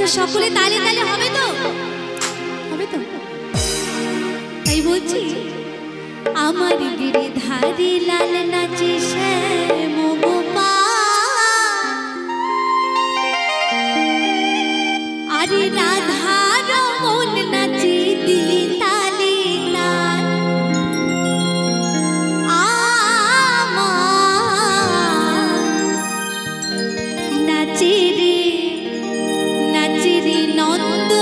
আচ্ছা সকলে তালে তালে হবে তো? হবে তো? তাই বলছি, আমার গিরিধারী লাল নাচে শ্যাম গোপাল, আরে রাধার মন নাচে দিলি তালে তাল, নাচে রে নন্দ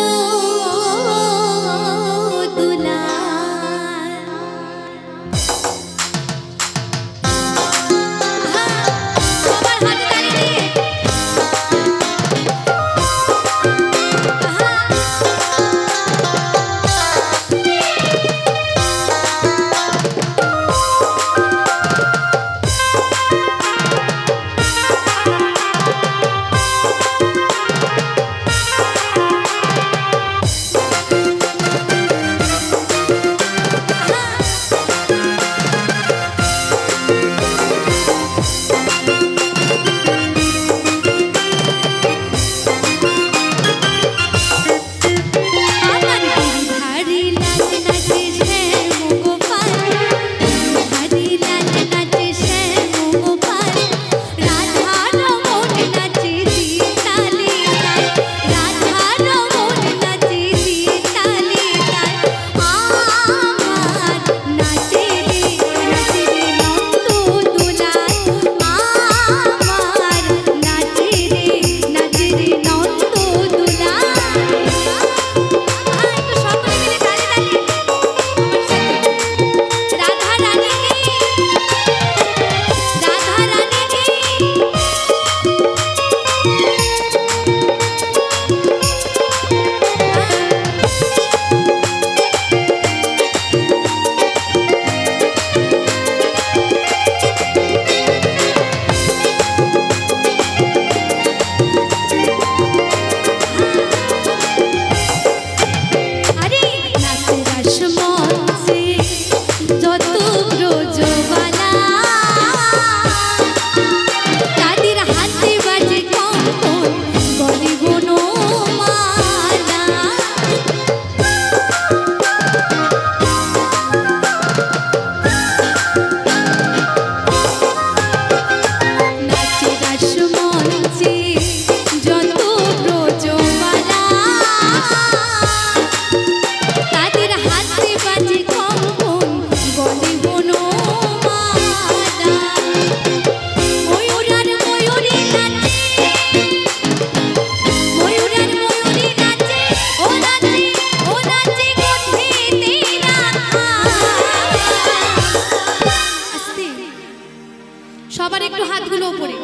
সবার একটু হাতগুলো উপরে,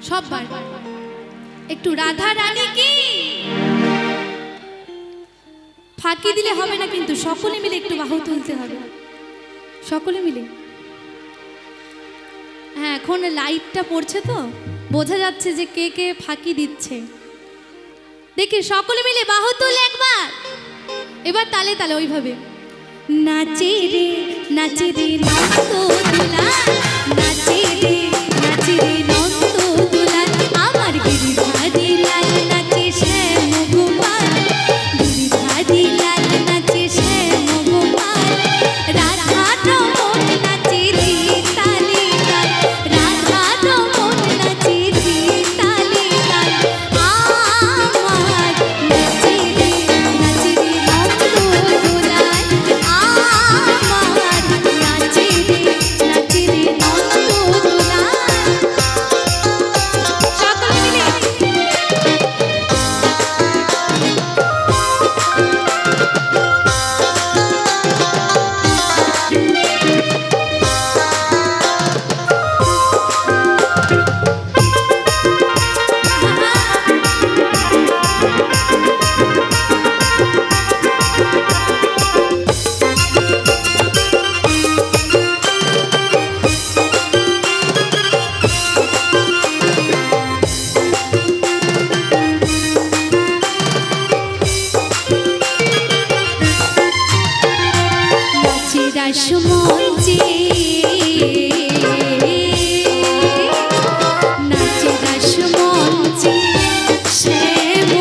সবার একটু রাধা রানী কি ফাঁকি দিলে হবে না, কিন্তু সকলে মিলে একটু বাহু তুলতে হবে, সকলে মিলে। হ্যাঁ, এখন লাইটটা পড়ছে তো বোঝা যাচ্ছে যে কে কে ফাঁকি দিচ্ছে। দেখি সকলে মিলে বাহু তুলে একবার, এবার তালে তালে ওইভাবে নাচে রে নন্দ দুলাল, নাচে রে নন্দ দুলাল, আমার গিরিধারী লাল নাচে শ্যাম গোপাল, গিরিধারী লাল নাচে শ্যাম গোপাল, রাধার মন নাচে রে তালে তাল, রাধার মন নাচে রে তালে তাল, আমার নাচে রে নন্দ দুলাল, আমার নাচে রে নন্দ দুলাল। সকলে মিলে রাসমঞ্চে নাচে রাসমঞ্চে শ্যাম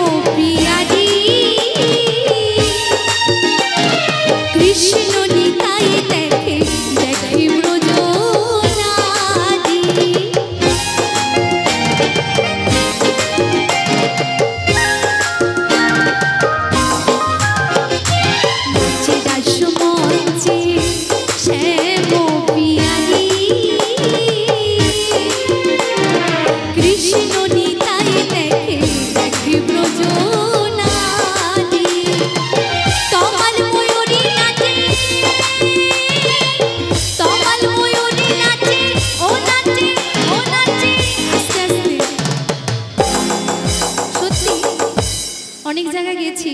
অনেক জায়গায় গেছি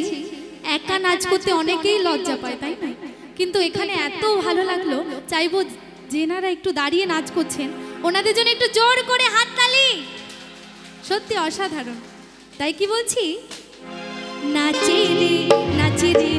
একা নাচ করতে অনেকেই লজ্জা পায়, তাই না? কিন্তু এখানে এত ভালো লাগলো, চাইবো যেনারা একটু দাঁড়িয়ে নাচ করছেন ওনাদের জন্য একটু জোর করে হাততালি। সত্যি অসাধারণ। তাই কি বলছি, নাচে রে নাচে রে